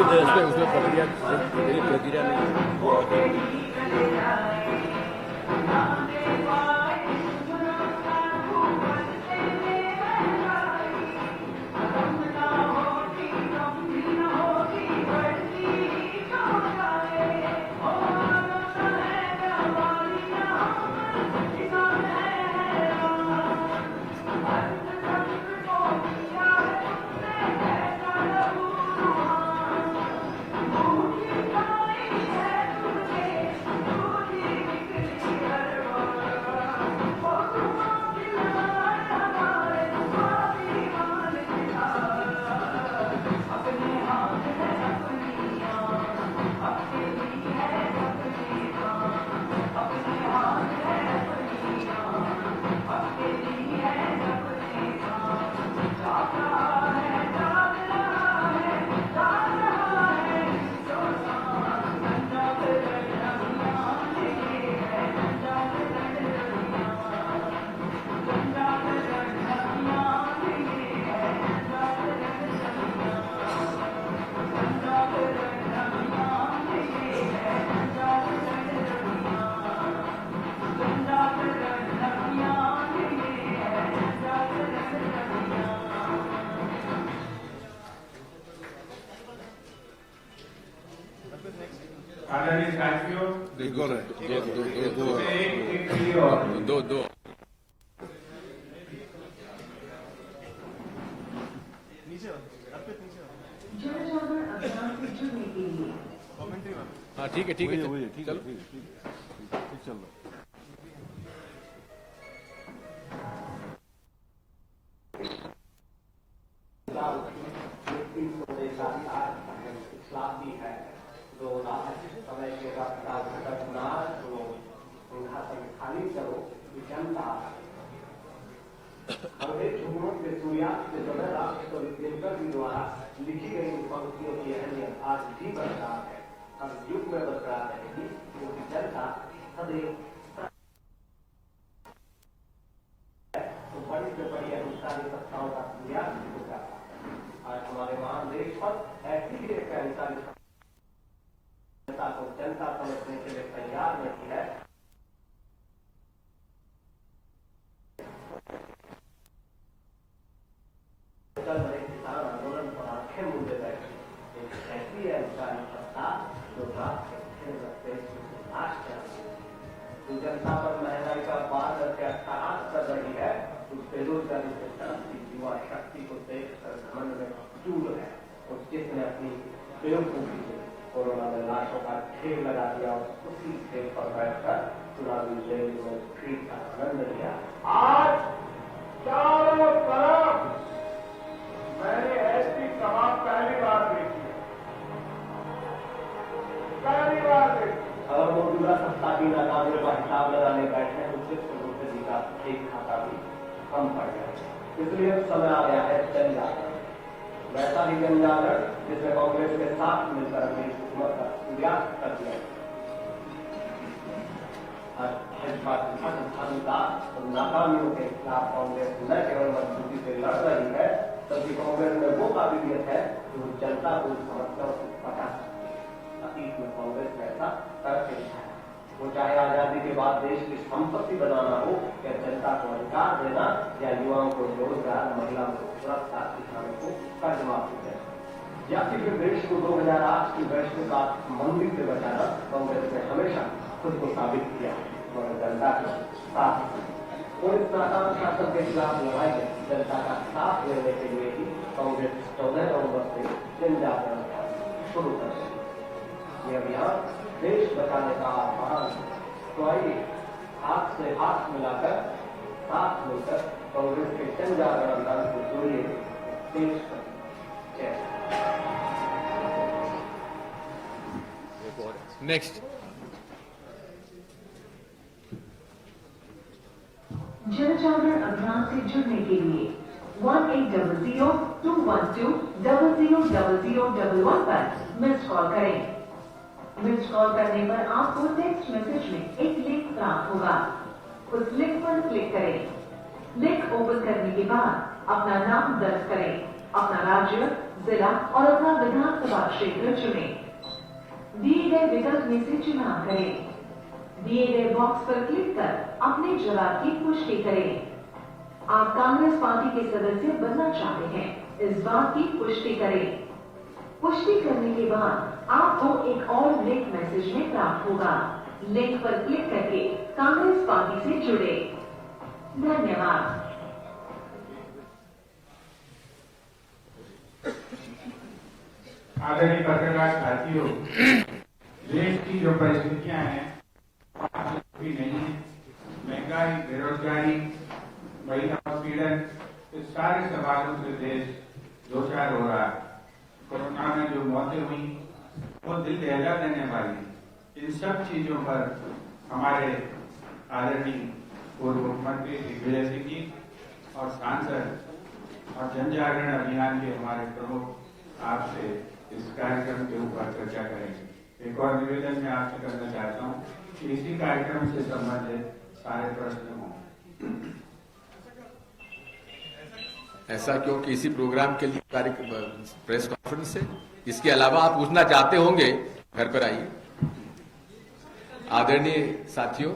उसने प्रक्रिया नहीं। दो हाँ ठीक है चलो चल रहा समय के खाली करो जनता सूर्यास्त के समय राष्ट्रकवि दिनकर जी द्वारा लिखी गई पंक्तियों की अहमियत आज भी बरकरार है, हर युग में बरकरार रहेगी, क्योंकि जनता सदैव तो बड़ी से बड़ी अहिंसारी सत्ताओं का सूर्यास्त हो जाता है। आज हमारे महान देश पर ऐसी ही एक अहिंसारी जनता को जनता समझने के लिए तैयार नहीं है। चल रहे किसान आंदोलन पर आंखें मूंदे बैठे एक ऐसी अहिंसारी सत्ता जो जनता पर महंगाई का बात करके अट्टहास कर रही है, उस बेरोजगारी से तरफती युवा शक्ति को देखकर घमंड में चूर है और जिसने अपनी बेवकूफी से कोरोना में लाशों का ढेर लगा दिया और उसी ढेर पर बैठकर चुनावी जेल में भीड़ का आनंद लिया। आज चारों तरफ मैंने ऐसी सभा पहली बार देखी अगर मौजूदा सत्ता की नाकामियों का हिसाब लगाने बैठे तो सिर्फ रूपये जी का एक खाता भी कम पड़ जाए। इसलिए समय आ गया है जन जागरण, वैसा ही जन जागरण जिसमें कांग्रेस के साथ मिलकर अपनी हुकूमत का सूर्यास्त कर दिया। और नाकामियों के खिलाफ कांग्रेस न केवल मजबूती से लड़ रही है, बल्कि कांग्रेस में वो काबिलियत है जो जनता को समस्याओं को पता है। अतीत में कांग्रेस ने ऐसा करके दिखाया, वो चाहे आजादी के बाद देश की संपत्ति बनाना हो या जनता को अधिकार देना या युवाओं को रोजगार, महिलाओं को सुरक्षा, किसानों को कर्ज माफी देना या फिर देश को 2008 की वैश्विक मंदी से बचाना, कांग्रेस ने हमेशा खुद को साबित किया और जनता के साथ और इस नाकाम शासन के खिलाफ लड़ाई में जनता का साथ लेने के लिए ही कांग्रेस 14 नवंबर से जन जागरण शुरू कर रही है। ये अभियान देश बचाने का आह्वान है। तो आइए हाथ से हाथ मिलाकर साथ मिलकर कांग्रेस के जन जागरण दल को जोड़िए, देश कर नेक्स्ट जन जागरण अभियान से जुड़ने के लिए 1800-212-000011 पर मिस कॉल करें। मिस कॉल करने पर आपको टेक्स्ट मैसेज में एक लिंक प्राप्त होगा, उस लिंक पर क्लिक करें। लिंक ओपन करने के बाद अपना नाम दर्ज करें, अपना राज्य, जिला और अपना विधानसभा क्षेत्र चुनें। दिए गए विकल्प में से चुनाव करें। दिए गए बॉक्स पर क्लिक कर अपने जवाब की पुष्टि करें। आप कांग्रेस पार्टी के सदस्य बनना चाहते हैं, इस बात की पुष्टि करें। पुष्टि करने के बाद आपको एक और लिंक मैसेज में प्राप्त होगा। लिंक पर क्लिक करके कांग्रेस पार्टी से जुड़े। धन्यवाद। आदरणीय पत्रकार साथियों, देश की जो परिस्थितियां हैं भी नहीं है, महंगाई, बेरोजगारी, महिला उत्पीड़न, इस सारे सवालों से देश दो चार हो रहा है। कोरोना में जो मौतें हुई वो दिल दहला देने वाली, इन सब चीजों पर हमारे आदरणीय पूर्व मुख्यमंत्री दिग्विजय सिंह जी और सांसद और जन जागरण अभियान के हमारे प्रमुख आपसे इस कार्यक्रम के ऊपर चर्चा करेंगे। एक और निवेदन मैं आपसे करना चाहता हूँ कि इसी कार्यक्रम से संबंधित सारे प्रश्न हों। ऐसा क्यों कि इसी प्रोग्राम के लिए प्रेस कॉन्फ्रेंस है? इसके अलावा आप पूछना चाहते होंगे, घर पर आइए। आदरणीय साथियों,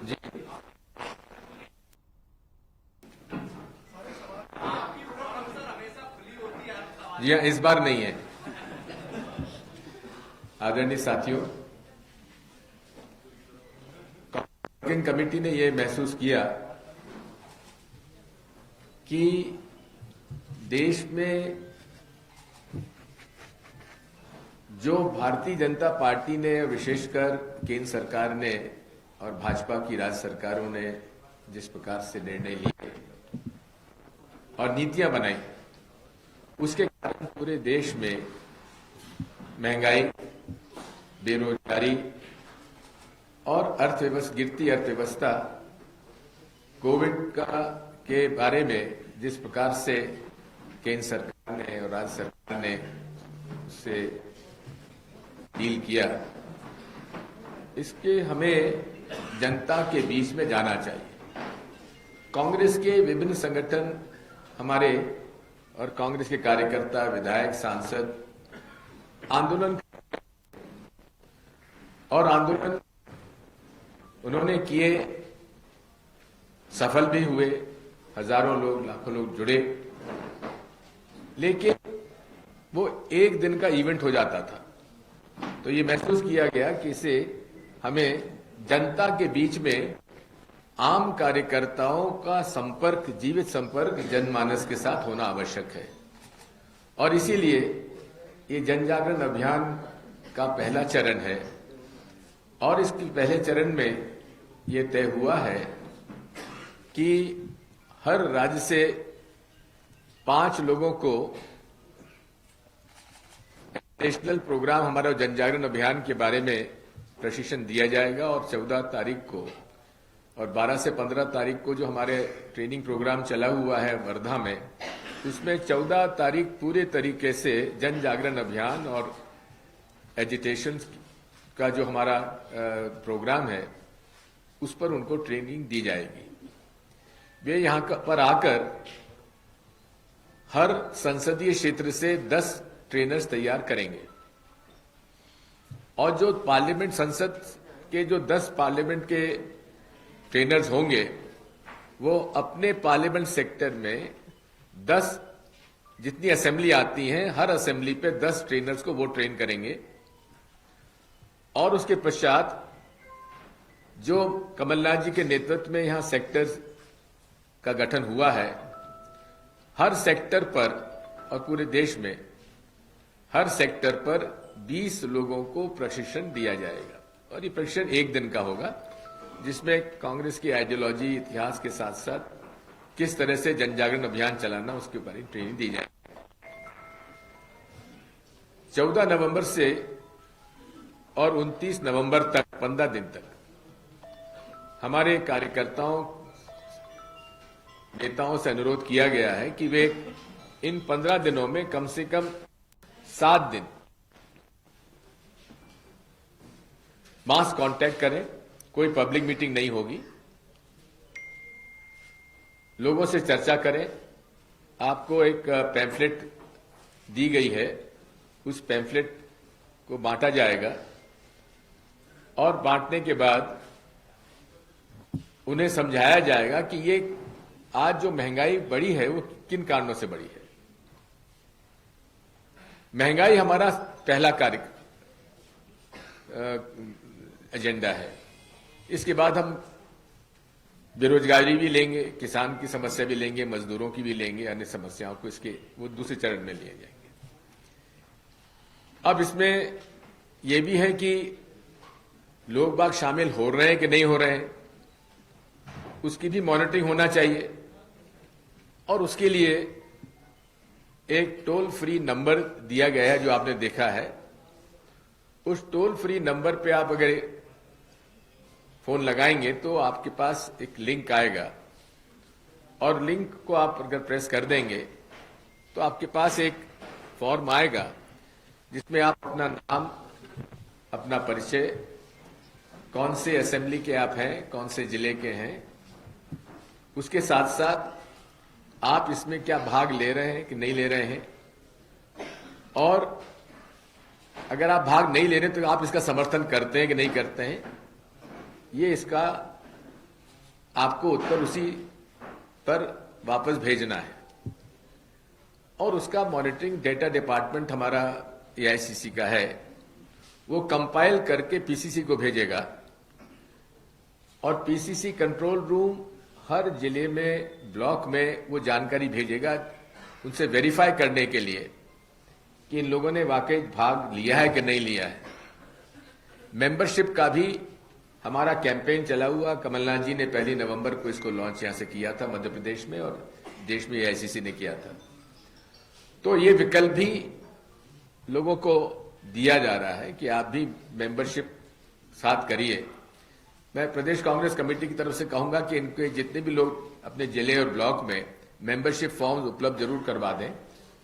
जी जी हाँ, इस बार नहीं है। आदरणीय साथियों, वर्किंग कमेटी ने यह महसूस किया कि देश में जो भारतीय जनता पार्टी ने, विशेषकर केंद्र सरकार ने और भाजपा की राज्य सरकारों ने जिस प्रकार से निर्णय लिए और नीतियां बनाई, उसके कारण पूरे देश में महंगाई, बेरोजगारी और गिरती अर्थव्यवस्था, कोविड के बारे में जिस प्रकार से केंद्र सरकार ने और राज्य सरकार ने उससे डील किया, इसके हमें जनता के बीच में जाना चाहिए। कांग्रेस के विभिन्न संगठन हमारे और कांग्रेस के कार्यकर्ता, विधायक, सांसद आंदोलन उन्होंने किए, सफल भी हुए, हजारों लोग, लाखों लोग जुड़े, लेकिन वो एक दिन का इवेंट हो जाता था। तो ये महसूस किया गया कि इसे हमें जनता के बीच में आम कार्यकर्ताओं का संपर्क, जीवित संपर्क जनमानस के साथ होना आवश्यक है। और इसीलिए ये जन जागरण अभियान का पहला चरण है और इसके पहले चरण में ये तय हुआ है कि हर राज्य से 5 लोगों को नेशनल प्रोग्राम, हमारा जन जागरण अभियान के बारे में प्रशिक्षण दिया जाएगा और 14 तारीख को और 12 से 15 तारीख को जो हमारे ट्रेनिंग प्रोग्राम चला हुआ है वर्धा में, उसमें 14 तारीख पूरे तरीके से जन जागरण अभियान और एजिटेशन का जो हमारा प्रोग्राम है उस पर उनको ट्रेनिंग दी जाएगी। वे यहां पर आकर हर संसदीय क्षेत्र से 10 ट्रेनर्स तैयार करेंगे और जो पार्लियामेंट, संसद के जो 10 पार्लियामेंट के ट्रेनर्स होंगे वो अपने पार्लियामेंट सेक्टर में 10, जितनी असेंबली आती हैं, हर असेंबली पे 10 ट्रेनर्स को वो ट्रेन करेंगे। और उसके पश्चात जो कमलनाथ जी के नेतृत्व में यहां सेक्टर्स का गठन हुआ है, हर सेक्टर पर और पूरे देश में हर सेक्टर पर 20 लोगों को प्रशिक्षण दिया जाएगा। और ये प्रशिक्षण 1 दिन का होगा, जिसमें कांग्रेस की आइडियोलॉजी, इतिहास के साथ साथ किस तरह से जन जागरण अभियान चलाना, उसके बारे में ट्रेनिंग दी जाएगी। 14 नवंबर से और 29 नवंबर तक 15 दिन तक हमारे कार्यकर्ताओं, नेताओं से अनुरोध किया गया है कि वे इन 15 दिनों में कम से कम 7 दिन मास कांटेक्ट करें। कोई पब्लिक मीटिंग नहीं होगी, लोगों से चर्चा करें, आपको एक पैम्फलेट दी गई है, उस पैम्फलेट को बांटा जाएगा और बांटने के बाद उन्हें समझाया जाएगा कि ये आज जो महंगाई बढ़ी है वो किन कारणों से बढ़ी है। महंगाई हमारा पहला कार्य एजेंडा है। इसके बाद हम बेरोजगारी भी लेंगे, किसान की समस्या भी लेंगे, मजदूरों की भी लेंगे, अन्य समस्याओं को इसके वो दूसरे चरण में लिए जाएंगे। अब इसमें यह भी है कि लोग बाग शामिल हो रहे हैं कि नहीं हो रहे हैं, उसकी भी मॉनिटरिंग होना चाहिए और उसके लिए एक टोल फ्री नंबर दिया गया है जो आपने देखा है। उस टोल फ्री नंबर पे आप अगर फोन लगाएंगे तो आपके पास एक लिंक आएगा और लिंक को आप अगर प्रेस कर देंगे तो आपके पास एक फॉर्म आएगा जिसमें आप अपना नाम, अपना परिचय, कौन से असेंबली के आप हैं, कौन से जिले के हैं, उसके साथ साथ आप इसमें क्या भाग ले रहे हैं कि नहीं ले रहे हैं, और अगर आप भाग नहीं ले रहे तो आप इसका समर्थन करते हैं कि नहीं करते हैं, ये इसका आपको उत्तर उसी पर वापस भेजना है। और उसका मॉनिटरिंग डेटा डिपार्टमेंट हमारा एआईसीसी का है, वो कंपाइल करके पीसीसी को भेजेगा और पीसीसी कंट्रोल रूम हर जिले में, ब्लॉक में वो जानकारी भेजेगा उनसे वेरीफाई करने के लिए कि इन लोगों ने वाकई भाग लिया है कि नहीं लिया है। मेंबरशिप का भी हमारा कैंपेन चला हुआ। कमलनाथ जी ने 1 नवंबर को इसको लॉन्च यहां से किया था मध्य प्रदेश में, और देश में एआईसीसी ने किया था। तो ये विकल्प भी लोगों को दिया जा रहा है कि आप भी मेंबरशिप साथ करिए। मैं प्रदेश कांग्रेस कमेटी की तरफ से कहूंगा कि इनके जितने भी लोग अपने जिले और ब्लॉक में मेंबरशिप फॉर्म्स उपलब्ध जरूर करवा दें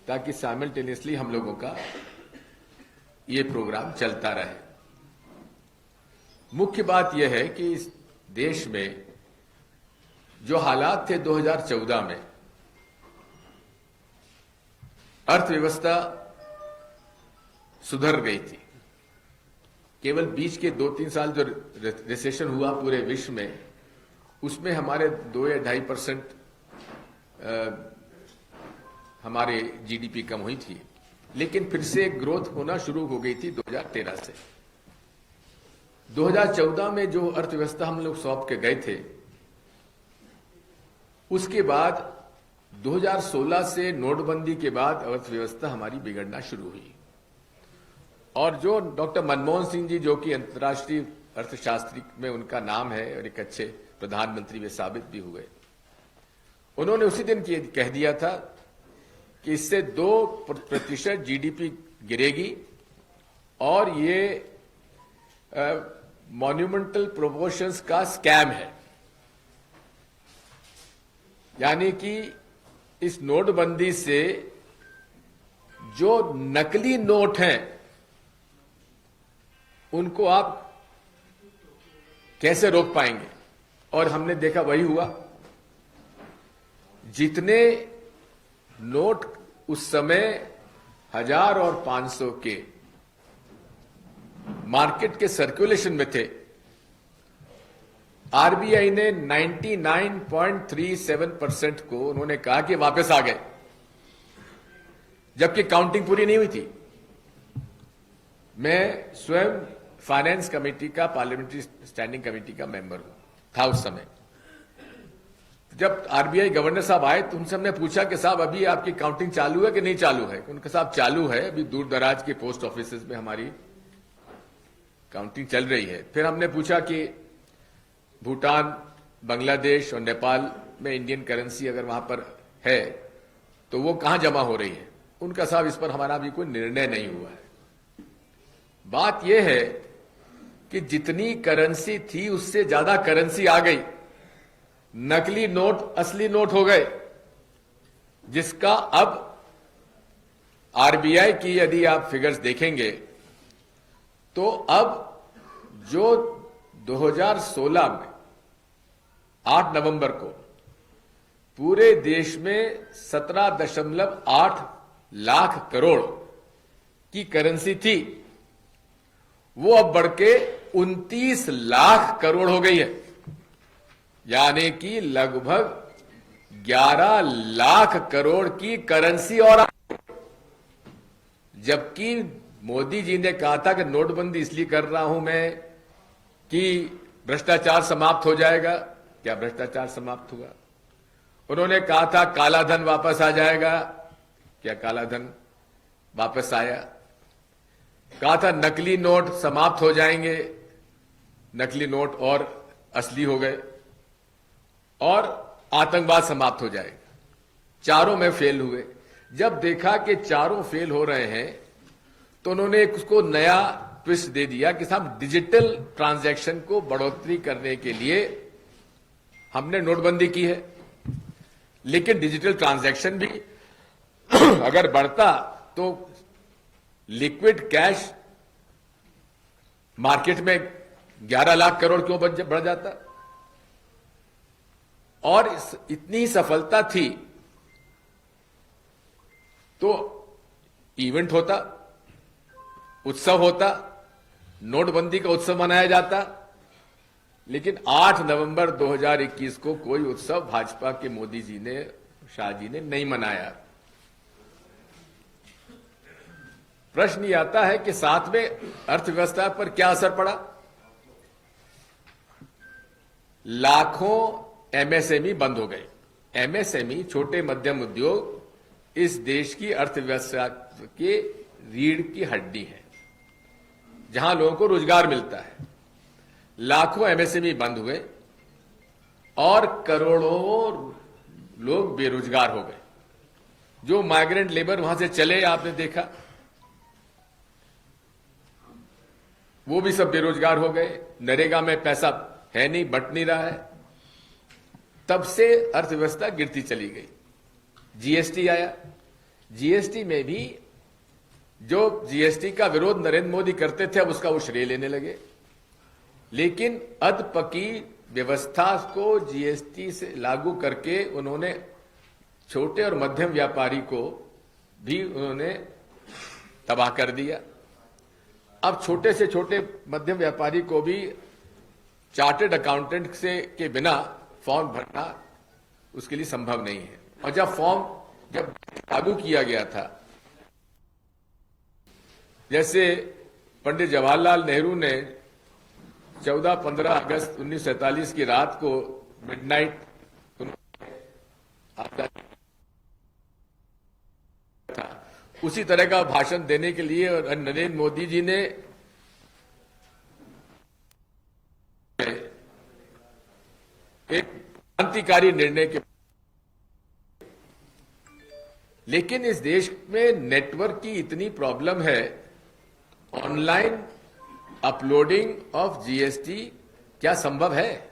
ताकि साइमल्टेनियसली हम लोगों का ये प्रोग्राम चलता रहे। मुख्य बात यह है कि इस देश में जो हालात थे 2014 में, अर्थव्यवस्था सुधर गई थी। केवल बीच के 2-3 साल जो रिसेशन हुआ पूरे विश्व में, उसमें हमारे 2 या 2.5% हमारे जीडीपी कम हुई थी, लेकिन फिर से ग्रोथ होना शुरू हो गई थी 2013 से। 2014 में जो अर्थव्यवस्था हम लोग सौंप के गए थे, उसके बाद 2016 से नोटबंदी के बाद अर्थव्यवस्था हमारी बिगड़ना शुरू हुई। और जो डॉक्टर मनमोहन सिंह जी, जो कि अंतर्राष्ट्रीय अर्थशास्त्री में उनका नाम है और एक अच्छे प्रधानमंत्री वे साबित भी हुए, उन्होंने उसी दिन कह दिया था कि इससे 2% जीडीपी गिरेगी और ये मॉन्यूमेंटल प्रोपोर्शंस का स्कैम है। यानी कि इस नोटबंदी से जो नकली नोट हैं उनको आप कैसे रोक पाएंगे। और हमने देखा वही हुआ। जितने नोट उस समय 1000 और 500 के मार्केट के सर्कुलेशन में थे, आरबीआई ने 99.37% को उन्होंने कहा कि वापस आ गए, जबकि काउंटिंग पूरी नहीं हुई थी। मैं स्वयं फाइनेंस कमेटी का, पार्लियामेंट्री स्टैंडिंग कमेटी का मेंबर था उस समय। जब आरबीआई गवर्नर साहब आए तो उनसे हमने पूछा कि साहब अभी आपकी काउंटिंग चालू है कि नहीं चालू है। उनके साहब चालू है, अभी दूर दराज के पोस्ट ऑफिस में हमारी काउंटिंग चल रही है। फिर हमने पूछा कि भूटान, बांग्लादेश और नेपाल में इंडियन करेंसी अगर वहां पर है तो वो कहां जमा हो रही है। उनका साहब इस पर हमारा अभी कोई निर्णय नहीं हुआ है। बात यह है कि जितनी करेंसी थी उससे ज्यादा करेंसी आ गई, नकली नोट असली नोट हो गए, जिसका अब आरबीआई की यदि आप फिगर्स देखेंगे तो अब जो 2016 में 8 नवंबर को पूरे देश में 17.8 लाख करोड़ की करेंसी थी, वो अब बढ़ के 29 लाख करोड़ हो गई है, यानी कि लगभग 11 लाख करोड़ की करेंसी और जबकि मोदी जी ने कहा था कि नोटबंदी इसलिए कर रहा हूं मैं कि भ्रष्टाचार समाप्त हो जाएगा। क्या भ्रष्टाचार समाप्त हुआ? उन्होंने कहा था काला धन वापस आ जाएगा। क्या काला धन वापस आया? कहा था नकली नोट समाप्त हो जाएंगे, नकली नोट और असली हो गए, और आतंकवाद समाप्त हो जाएगा। चारों में फेल हुए। जब देखा कि चारों फेल हो रहे हैं तो उन्होंने उसको नया ट्विस्ट दे दिया कि साहब डिजिटल ट्रांजैक्शन को बढ़ोतरी करने के लिए हमने नोटबंदी की है, लेकिन डिजिटल ट्रांजैक्शन भी अगर बढ़ता तो लिक्विड कैश मार्केट में 11 लाख करोड़ क्यों बढ़ जाता? और इतनी सफलता थी तो इवेंट होता, उत्सव होता, नोटबंदी का उत्सव मनाया जाता, लेकिन 8 नवंबर 2021 को कोई उत्सव भाजपा के मोदी जी ने, शाह जी ने नहीं मनाया। प्रश्न ये आता है कि साथ में अर्थव्यवस्था पर क्या असर पड़ा? लाखों एमएसएमई बंद हो गए। एमएसएमई, छोटे मध्यम उद्योग, इस देश की अर्थव्यवस्था के रीढ़ की हड्डी है, जहां लोगों को रोजगार मिलता है। लाखों एमएसएमई बंद हुए और करोड़ों लोग बेरोजगार हो गए। जो माइग्रेंट लेबर वहां से चले, आपने देखा, वो भी सब बेरोजगार हो गए। नरेगा में पैसा है नहीं, बट नहीं रहा है। तब से अर्थव्यवस्था गिरती चली गई। जीएसटी आया। जीएसटी में भी जो जीएसटी का विरोध नरेंद्र मोदी करते थे, अब उसका वो श्रेय लेने लगे। लेकिन अधपकी व्यवस्था को जीएसटी से लागू करके उन्होंने छोटे और मध्यम व्यापारी को भी उन्होंने तबाह कर दिया। अब छोटे से छोटे मध्यम व्यापारी को भी चार्टर्ड अकाउंटेंट से के बिना फॉर्म भरना उसके लिए संभव नहीं है। और जब लागू किया गया था, जैसे पंडित जवाहरलाल नेहरू ने 14-15 अगस्त 1947 की रात को मिडनाइट था, उसी तरह का भाषण देने के लिए और नरेंद्र मोदी जी ने एक क्रांतिकारी निर्णय के, लेकिन इस देश में नेटवर्क की इतनी प्रॉब्लम है, ऑनलाइन अपलोडिंग ऑफ जीएसटी क्या संभव है?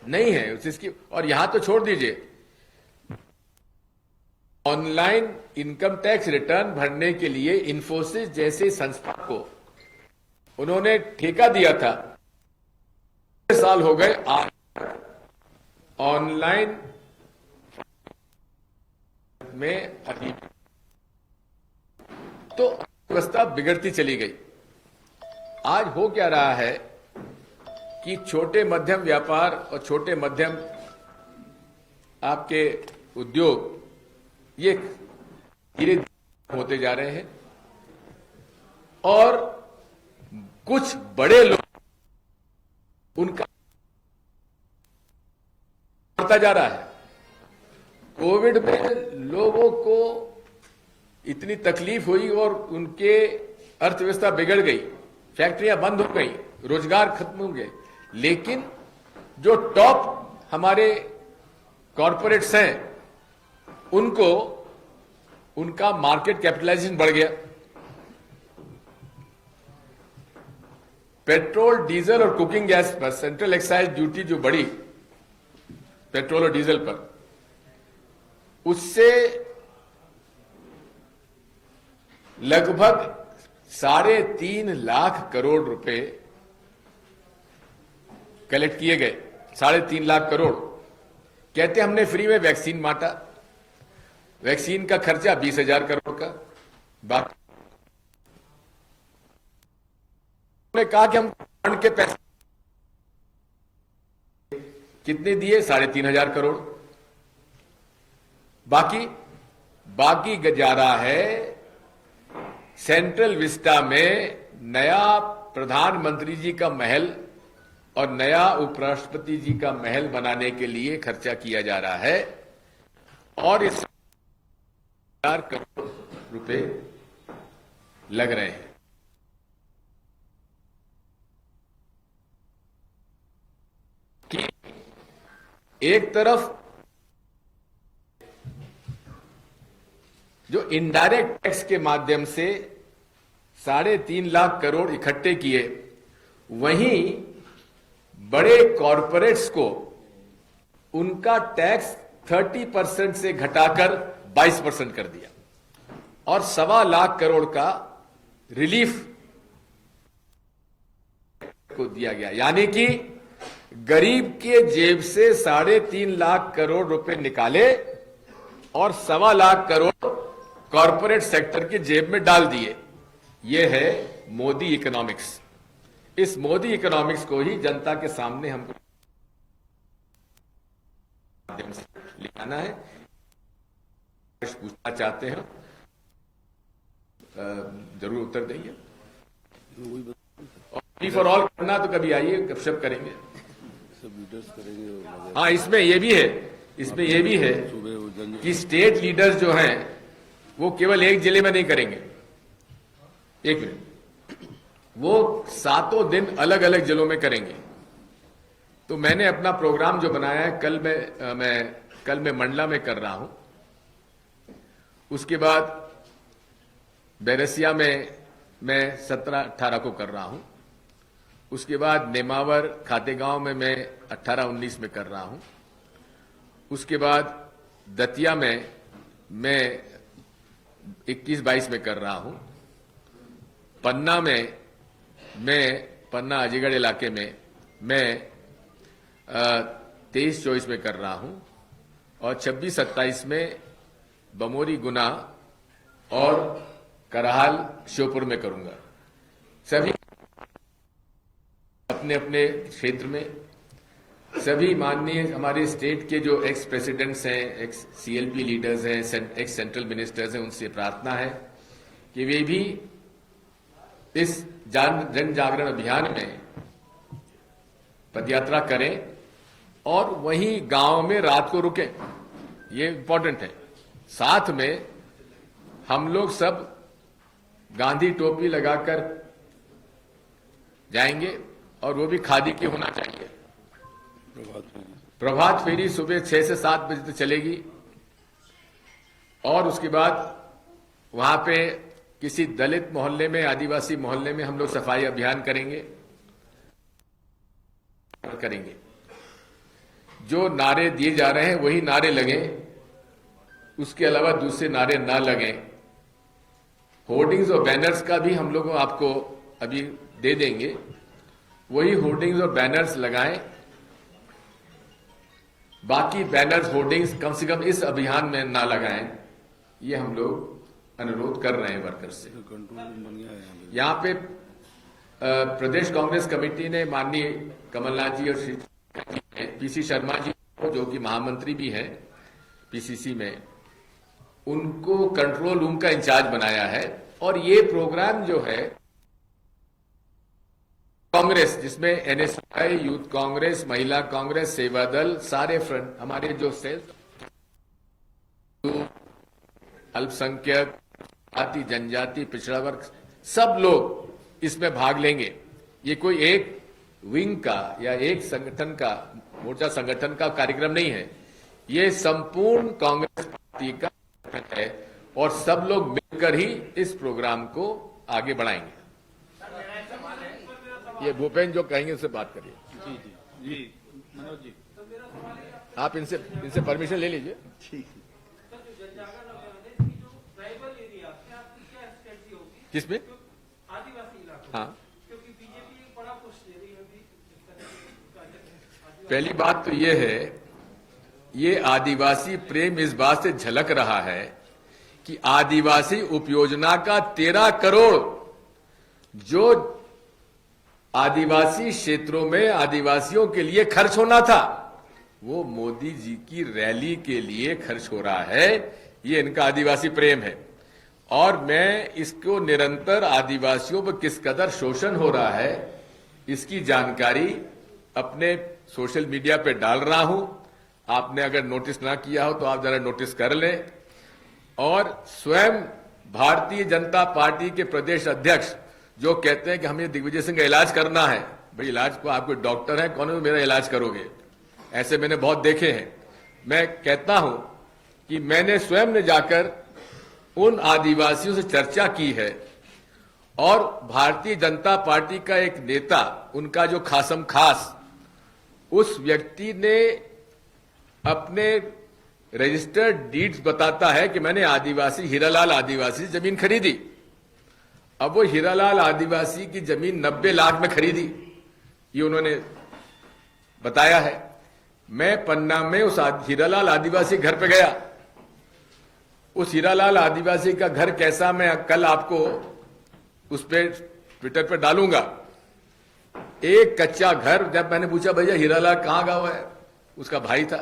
नहीं है इसकी। और यहां तो छोड़ दीजिए, ऑनलाइन इनकम टैक्स रिटर्न भरने के लिए इन्फोसिस जैसे संस्था को उन्होंने ठेका दिया था। 6 साल हो गए, आज ऑनलाइन में अभी तो व्यवस्था बिगड़ती चली गई। आज हो क्या रहा है कि छोटे मध्यम व्यापार और छोटे मध्यम आपके उद्योग ये धीरे धीरे होते जा रहे हैं, और कुछ बड़े लोग उनका बढ़ता जा रहा है। कोविड में लोगों को इतनी तकलीफ हुई और उनके अर्थव्यवस्था बिगड़ गई, फैक्ट्रियां बंद हो गई, रोजगार खत्म हो गए, लेकिन जो टॉप हमारे कॉरपोरेट्स हैं उनका मार्केट कैपिटलाइजेशन बढ़ गया। पेट्रोल, डीजल और कुकिंग गैस पर सेंट्रल एक्साइज ड्यूटी जो बढ़ी पेट्रोल और डीजल पर, उससे लगभग 3.5 लाख करोड़ रुपए कलेक्ट किए गए। 3.5 लाख करोड़ कहते हमने फ्री में वैक्सीन बांटा, वैक्सीन का खर्चा 20,000 करोड़ का। बाकी उन्होंने कहा कि हम फंड के पैसे कितने दिए, 3,500 करोड़। बाकी जा रहा है सेंट्रल विस्टा में नया प्रधानमंत्री जी का महल और नया उपराष्ट्रपति जी का महल बनाने के लिए खर्चा किया जा रहा है, और इस 4 करोड़ रुपए लग रहे हैं। कि एक तरफ जो इनडायरेक्ट टैक्स के माध्यम से 3.5 लाख करोड़ इकट्ठे किए, वहीं बड़े कॉरपोरेट्स को उनका टैक्स 30% से घटाकर 22% कर दिया, और 1.25 लाख करोड़ का रिलीफ को दिया गया। यानी कि गरीब के जेब से 3.5 लाख करोड़ रुपए निकाले और 1.25 लाख करोड़ कॉरपोरेट सेक्टर की जेब में डाल दिए। यह है मोदी इकोनॉमिक्स। इस मोदी इकोनॉमिक्स को ही जनता के सामने हमको लिखाना है। पूछना चाहते हैं, जरूर उत्तर देंगे। और फ्री फॉर ऑल करना तो कभी आइए, गपशप करेंगे, सब लीडर्स करेंगे। हाँ, इसमें यह भी है कि स्टेट लीडर्स जो हैं वो केवल एक जिले में नहीं करेंगे, एक मिनट, वो 7 दिन अलग अलग जिलों में करेंगे। तो मैंने अपना प्रोग्राम जो बनाया है, कल मैं मंडला में कर रहा हूं, उसके बाद बैरसिया में मैं 17-18 को कर रहा हूं, उसके बाद नेमावर खातेगांव में मैं 18-19 में कर रहा हूं, उसके बाद दतिया में मैं 21-22 में कर रहा हूं, पन्ना में पन्ना अजीगढ़ इलाके में मैं 23-24 में कर रहा हूं, और 26-27 में बमोरी, गुना और करहाल, श्योपुर में करूंगा। सभी अपने अपने क्षेत्र में सभी माननीय हमारे स्टेट के जो एक्स प्रेसिडेंट्स हैं, एक्स CLP लीडर्स हैं, एक्स सेंट्रल मिनिस्टर्स हैं, उनसे प्रार्थना है कि वे भी इस जन जागरण अभियान में पदयात्रा करें और वहीं गांव में रात को रुकें। ये इंपॉर्टेंट है। साथ में हम लोग सब गांधी टोपी लगाकर जाएंगे, और वो भी खादी की होना चाहिए। प्रभात फेरी सुबह 6 से 7 बजे तक चलेगी, और उसके बाद वहां पे किसी दलित मोहल्ले में, आदिवासी मोहल्ले में हम लोग सफाई अभियान करेंगे। जो नारे दिए जा रहे हैं वही नारे लगें, उसके अलावा दूसरे नारे ना लगें। होर्डिंग्स और बैनर्स का भी हम लोग आपको अभी दे देंगे, वही होर्डिंग्स और बैनर्स लगाएं। बाकी बैनर्स, होर्डिंग्स कम से कम इस अभियान में ना लगाएं, ये हम लोग अनुरोध कर रहे हैं वर्कर्स से। यहाँ पे प्रदेश कांग्रेस कमेटी ने माननीय कमलनाथ जी और PC शर्मा जी को, जो कि महामंत्री भी हैं PCC में, उनको कंट्रोल रूम का इंचार्ज बनाया है। और ये प्रोग्राम जो है कांग्रेस, जिसमें NSY, यूथ कांग्रेस, महिला कांग्रेस, सेवा दल, सारे फ्रंट, हमारे जो सेल्स, अल्पसंख्यक, जाति, जनजाति, पिछड़ा वर्ग, सब लोग इसमें भाग लेंगे। ये कोई एक विंग का या एक संगठन का, मोर्चा संगठन का कार्यक्रम नहीं है। ये संपूर्ण कांग्रेस पार्टी का है, और सब लोग मिलकर ही इस प्रोग्राम को आगे बढ़ाएंगे। ये भूपेंद्र जो कहेंगे उससे बात करिए। जी मनोज जी, आप इनसे परमिशन ले लीजिए। किसमें? आदिवासी इलाकों। हाँ, क्योंकि बीजेपी बड़ा पुश दे रही है अभी। पहली बात तो ये है ये आदिवासी प्रेम इस बात से झलक रहा है कि आदिवासी उपयोजना का 13 करोड़ जो आदिवासी क्षेत्रों में आदिवासियों के लिए खर्च होना था, वो मोदी जी की रैली के लिए खर्च हो रहा है। ये इनका आदिवासी प्रेम है। और मैं इसको निरंतर आदिवासियों पर किस कदर शोषण हो रहा है इसकी जानकारी अपने सोशल मीडिया पे डाल रहा हूं। आपने अगर नोटिस ना किया हो तो आप जरा नोटिस कर लें। और स्वयं भारतीय जनता पार्टी के प्रदेश अध्यक्ष जो कहते हैं कि हमें दिग्विजय सिंह का इलाज करना है, भाई इलाज को आप कोई डॉक्टर है, कौन मेरा इलाज करोगे? ऐसे मैंने बहुत देखे हैं। मैं कहता हूं कि मैंने स्वयं ने जाकर उन आदिवासियों से चर्चा की है और भारतीय जनता पार्टी का एक नेता, उनका जो खासम खास, उस व्यक्ति ने अपने रजिस्टर्ड डीड्स बताता है कि मैंने आदिवासी हीरालाल आदिवासी से जमीन खरीदी। अब वो हीरालाल आदिवासी की जमीन 90 लाख में खरीदी, ये उन्होंने बताया है। मैं पन्ना में उस हीरालाल आदिवासी घर पे गया। उस हीरालाल आदिवासी का घर कैसा, मैं कल आपको उस पे ट्विटर पे डालूंगा। एक कच्चा घर। जब मैंने पूछा भैया हीरालाल कहां गांव है, उसका भाई था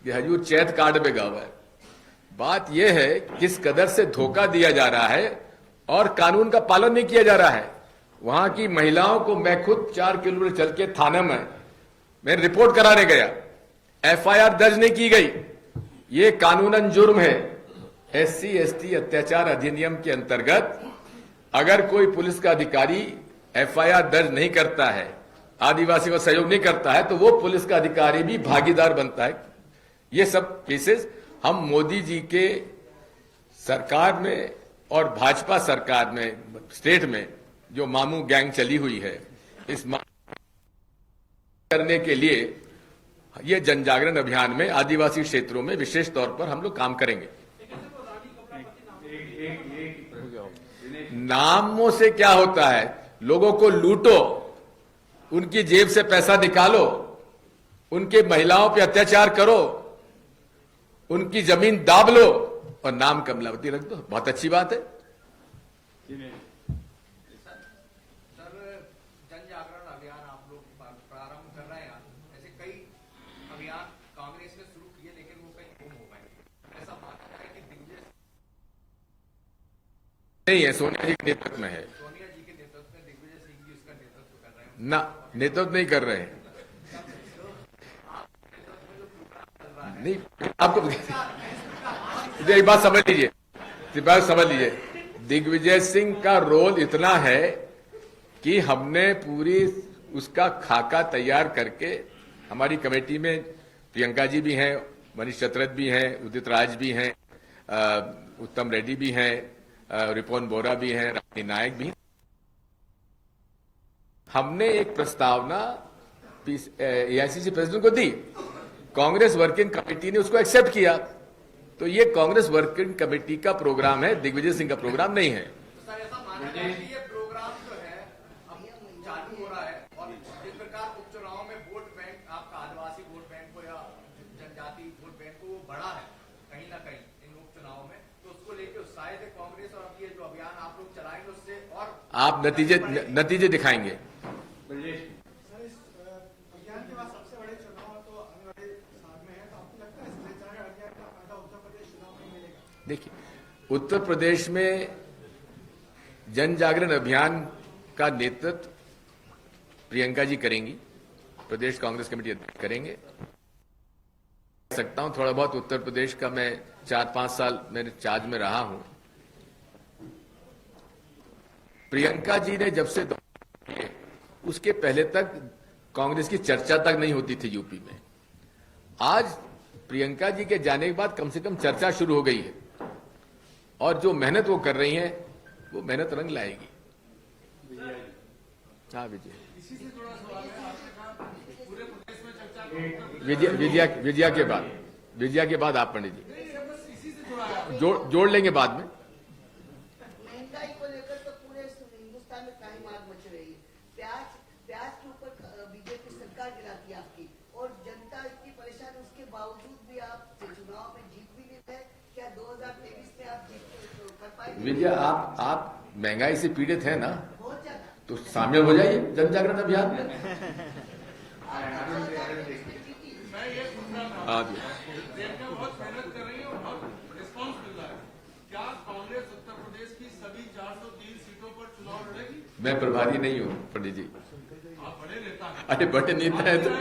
कि हजूर चैत कार्ड में गांव है। बात यह है किस कदर से धोखा दिया जा रहा है और कानून का पालन नहीं किया जा रहा है। वहां की महिलाओं को मैं खुद 4 किलोमीटर चल के थाने में मैं रिपोर्ट कराने गया, एफआईआर दर्ज नहीं की गई। ये कानूनन जुर्म है। SC/ST अत्याचार अधिनियम के अंतर्गत अगर कोई पुलिस का अधिकारी एफआईआर दर्ज नहीं करता है, आदिवासी को सहयोग नहीं करता है, तो वो पुलिस का अधिकारी भी भागीदार बनता है। ये सब केसेस हम मोदी जी के सरकार में और भाजपा सरकार में, स्टेट में जो मामू गैंग चली हुई है, इस करने के लिए ये जन जागरण अभियान में आदिवासी क्षेत्रों में विशेष तौर पर हम लोग काम करेंगे। नामों से क्या होता है? लोगों को लूटो, उनकी जेब से पैसा निकालो, उनके महिलाओं पे अत्याचार करो, उनकी जमीन दाब लो और नाम कमलावती रख दो। बहुत अच्छी बात है। सर, जन जागरण अभियान आप लोग प्रारंभ कर रहे हैं। ऐसे कई अभियान कांग्रेस ने शुरू किए लेकिन वो कहीं गुम हो गए। ऐसा मानना है कि दिग्विजय नहीं है, सोनिया जी के नेतृत्व में है। सोनिया जी के नेतृत्व में दिग्विजय सिंह जी उसका नेतृत्व कर रहे हैं। ना, नेतृत्व नहीं कर रहे हैं। नहीं, आपको एक बात समझ लीजिए, दिग्विजय सिंह का रोल इतना है कि हमने पूरी उसका खाका तैयार करके, हमारी कमेटी में प्रियंका जी भी हैं, मनीष चतरथ भी हैं, उदित राज भी हैं, उत्तम रेड्डी भी हैं, रिपोन बोरा भी हैं, रानी नायक भी हैं। हमने एक प्रस्तावना AICC प्रेसिडेंट को दी, कांग्रेस वर्किंग कमेटी ने उसको एक्सेप्ट किया। तो ये कांग्रेस वर्किंग कमेटी का प्रोग्राम है, दिग्विजय सिंह का प्रोग्राम नहीं है। सर, ऐसा माना है कि ये प्रोग्राम जो है अब चालू हो रहा है और जिस प्रकार उपचुनाव में वोट बैंक, आपका आदिवासी वोट बैंक को या जनजाति वोट बैंक को वो बढ़ा है कहीं ना कहीं इन उपचुनाव में, तो उसको लेकर उत्साहित है कांग्रेस। और अब ये जो अभियान आप लोग चलाएंगे उससे और आप नतीजे दिखाएंगे। देखिए, उत्तर प्रदेश में जन जागरण अभियान का नेतृत्व प्रियंका जी करेंगी, प्रदेश कांग्रेस कमेटी अध्यक्ष करेंगे। सकता हूं थोड़ा बहुत उत्तर प्रदेश का, मैं 4-5 साल मेरे चार्ज में रहा हूं। प्रियंका जी ने जब से उसके पहले तक कांग्रेस की चर्चा तक नहीं होती थी यूपी में। आज प्रियंका जी के जाने के बाद कम से कम चर्चा शुरू हो गई है और जो मेहनत वो कर रही हैं वो मेहनत रंग लाएगी। हाँ विजय, विजया के बाद आप पंडित जी जोड़ लेंगे बाद में। महंगाई को लेकर तो पूरे हिंदुस्तान में काली मार मच रही है। प्याज के ऊपर बीजेपी सरकार गिराती है आपकी, और जनता इतनी परेशान, उसके बावजूद भी विजय, आप महंगाई से पीड़ित है ना, बहुत ज्यादा तो शामिल हो जाइए जन जागरण अभियान में। मैं ये पूछ रहा था, हाँ जी। देशना बहुत मेहनत कर रही है और बहुत रिस्पॉन्स मिल रहा है। क्या कांग्रेस उत्तर प्रदेश की सभी 403 सीटों पर चुनाव लड़ेगी? मैं प्रभारी नहीं हूँ पंडित जी। आप बड़े नेता हैं। अरे बड़े नेता है तो आप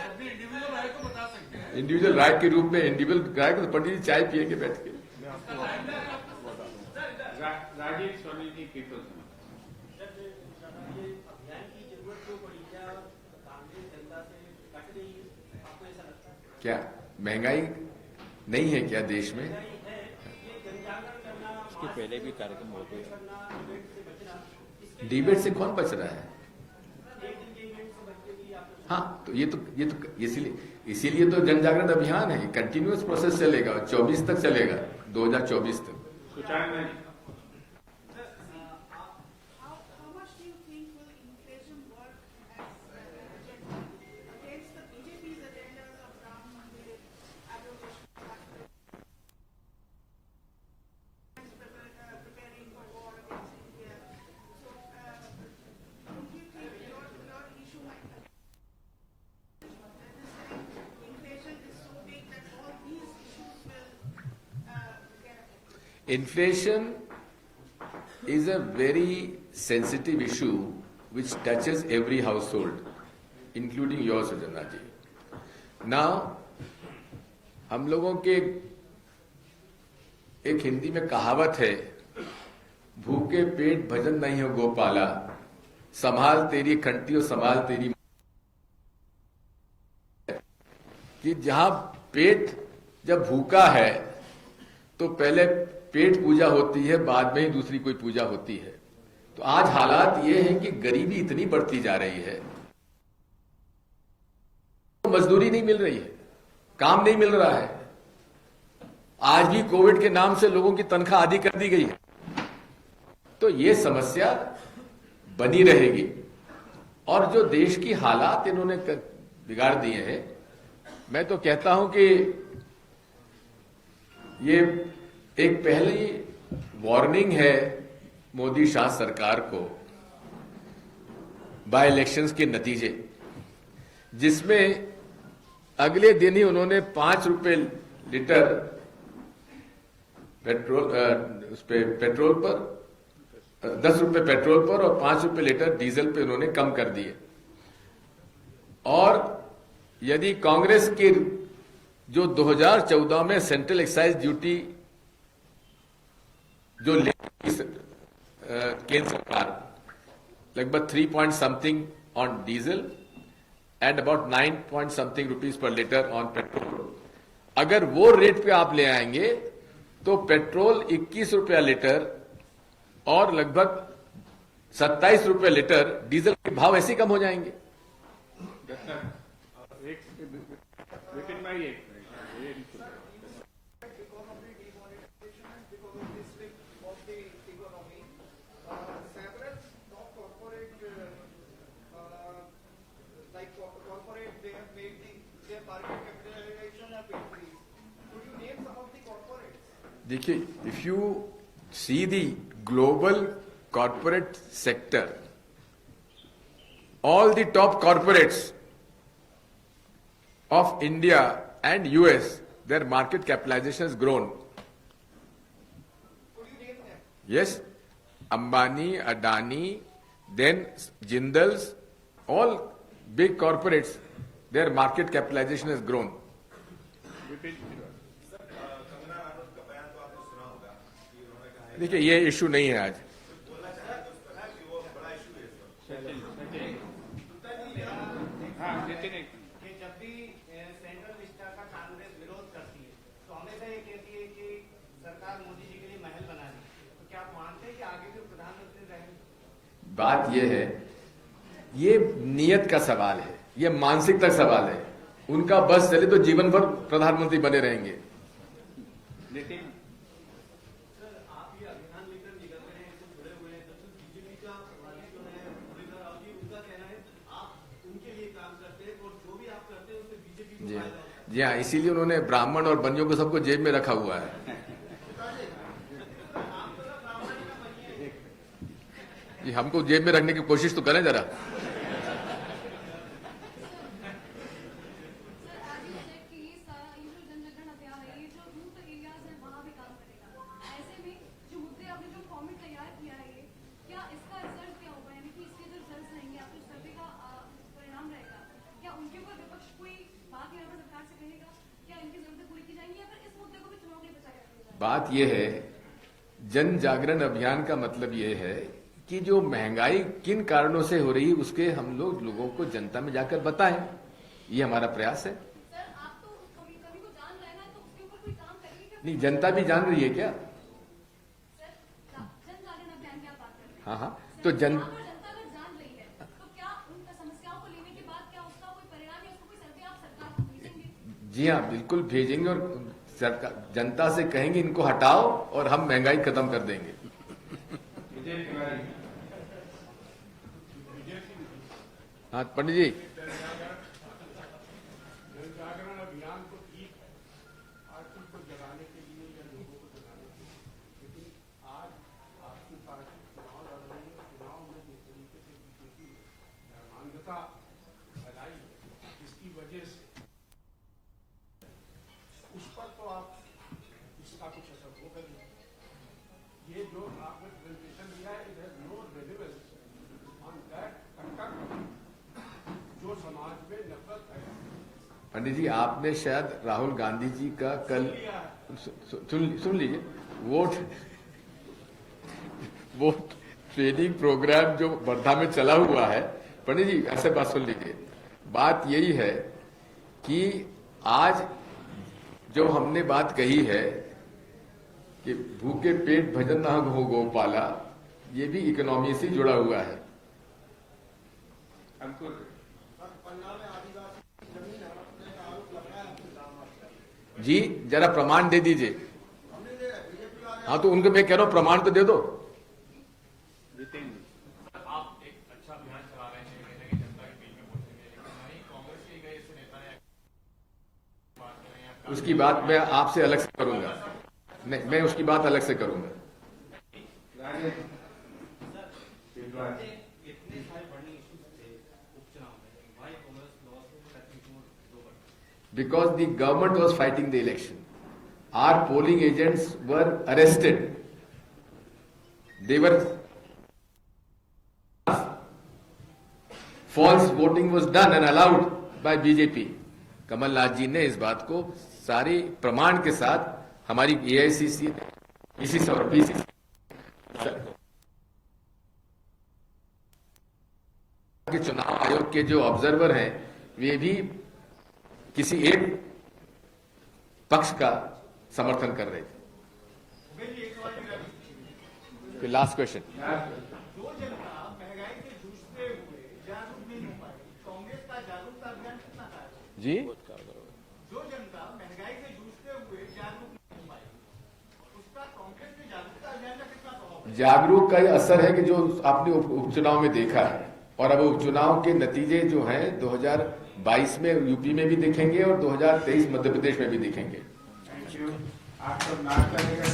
अपनी इंडिविजुअल राय तो बता सकते हैं। इंडिविजुअल राय के रूप में इंडिविजुअल राय को तो पंडित जी चाय पिएंगे बैठ के। राजीव सोनी जी पीपल्स क्या महंगाई नहीं है क्या देश में? इसके पहले भी कार्यक्रम होते हैं। डिबेट से कौन बच रहा है? हाँ, तो ये तो इसीलिए तो जन जागरण अभियान है, कंटिन्यूअस प्रोसेस चलेगा, 24 तक चलेगा, 2024 तक। सुचारण जी। How much do you think will inflation work against the BJP's agendas of Ram Mandir, abrogation, preparing for war against India? So, don't you think your issue might that this time inflation is so big that all these issues will get affected? Inflation is a very sensitive issue which touches every household, including yours, Sujana ji. Now, हम लोगों के एक हिंदी में कहावत है, भूखे पेट भजन नहीं हो गोपाला, संभाल तेरी खंटी और संभाल तेरी, कि जहां पेट जब भूखा है तो पहले पेट पूजा होती है, बाद में ही दूसरी कोई पूजा होती है। तो आज हालात ये हैं कि गरीबी इतनी बढ़ती जा रही है, मजदूरी नहीं मिल रही है, काम नहीं मिल रहा है। आज भी कोविड के नाम से लोगों की तनख्वाह आधी कर दी गई है। तो ये समस्या बनी रहेगी और जो देश की हालात इन्होंने बिगाड़ दिए हैं, मैं तो कहता हूं कि ये एक पहली वार्निंग है मोदी शाह सरकार को बाय इलेक्शंस के नतीजे, जिसमें अगले दिन ही उन्होंने 5 रुपए लीटर पेट्रोल पर 10 रुपए पेट्रोल पर और 5 रुपए लीटर डीजल पे उन्होंने कम कर दिए। और यदि कांग्रेस की जो 2014 में सेंट्रल एक्साइज ड्यूटी जो केंद्र सरकार लगभग 3 point something on diesel and about 9 point something rupees per litre on petrol, अगर वो रेट पे आप ले आएंगे तो पेट्रोल 21 रुपया लीटर और लगभग 27 रुपये लीटर डीजल के भाव ऐसे कम हो जाएंगे। विपिन भाई एक देखिए, if you see the global corporate sector, all the top corporates of India and US, their market capitalization has grown. Yes, Ambani, Adani, then Jindals, all big corporates, their market capitalization has grown. देखिए, ये issue नहीं है आज। कि जब भी central निष्ठा का कांग्रेस विरोध करती है तो हमेशा ये कहती है कि सरकार मोदी जी के लिए महल बना रही है, तो क्या आप मानते हैं कि आगे भी प्रधानमंत्री रहेंगे? बात यह है, ये नियत का सवाल है, ये मानसिकता का सवाल है। उनका बस चले तो जीवन भर प्रधानमंत्री बने रहेंगे। नितिन आप ये अभियान लेकर निकल रहे हैं, जुड़े हुए हैं, बीजेपी का जो है मुरलीधर राव जी, उनका कहना है आप उनके लिए काम करते हैं और जो भी आप करते हैं उससे बीजेपी को फायदा होता है। जी हाँ, इसीलिए उन्होंने ब्राह्मण और बनियों को सबको जेब में रखा हुआ है। जी हमको जेब में रखने की कोशिश तो करें जरा। बात यह है, जन जागरण अभियान का मतलब यह है कि जो महंगाई किन कारणों से हो रही है उसके हम लोगों को जनता में जाकर बताएं। ये हमारा प्रयास है। सर, आप तो कमी को जान रहे हैं, तो उसके ऊपर कोई काम करेंगे क्या? नहीं, जनता भी जान रही है क्या? सर, जन जागरण अभियान की आप बात कर रहे हैं। हाँ हाँ, तो जनता अगर जान रही है तो क्या उन समस्याओं को लेने के बाद क्या उसका कोई परिणाम या उसको कोई सर्वे आप सरकार को भेजेंगे? जी हाँ, बिल्कुल भेजेंगे और सरकार जनता से कहेंगे इनको हटाओ और हम महंगाई खत्म कर देंगे। विजय तिवारी। हाँ पंडित जी। जनजागरण अभियान तो ठीक है, पार्टी को जगाने के लिए या लोगों को जगाने के लिए, लेकिन आज आपकी पार्टी चुनाव लड़ रही है। चुनाव में जिस तरीके से बीजेपी धर्मांधता फैलाई है, इसकी वजह से उस पर तो आप इसका कुछ असर होगा नहीं। ये जो आपने प्रेजेंटेशन दिया है, it has no relevance on that conduct जो समाज में नफरत है। पंडित जी, आपने शायद राहुल गांधी जी का कल सुन लीजिए वो ट्रेनिंग प्रोग्राम जो वर्धा में चला हुआ है। पंडित जी ऐसे बात सुन लीजिए, बात यही है कि आज जो हमने बात कही है कि भूखे पेट भजन ना हो गोपाला, ये भी इकोनॉमी से जुड़ा हुआ है। अंकुर। जी जरा प्रमाण दे दीजिए। हाँ तो उनको मैं कह रहा हूं प्रमाण तो दे दो। आप एक अच्छा अभियान चला रहे हैं, कहीं ना कहीं जनता के बीच में पहुंचेंगे, लेकिन नहीं कांग्रेस के गए ऐसे नेता ने बात कर रहे हैं। उसकी बात मैं आपसे अलग से करूंगा। नहीं, मैं उसकी बात अलग से करूंगा। Because the government was fighting the election, our polling agents were arrested. They were false voting was done and allowed by BJP. Kamal Nath जी ने इस बात को सारे प्रमाण के साथ हमारी AICC और PCC के चुनाव आयोग के जो ऑब्जर्वर हैं वे भी किसी एक पक्ष का समर्थन कर रहे थे। Last question. जो जनता महंगाई से जूझते हुए जागरूक नहीं हो पाई, कांग्रेस का जागरूकता अभियान कितना था? जी जो जनता महंगाई से जूझते हुए जागरूक नहीं हो पाई, उसका कांग्रेस के जागरूकता अभियान का कितना प्रभाव? जागरूक का ये असर है कि जो आपने उपचुनाव में देखा है, और अब उपचुनाव के नतीजे जो हैं 2022 में यूपी में भी दिखेंगे और 2023 मध्य प्रदेश में भी दिखेंगे। Thank you. आप सब नाश्ता लेकर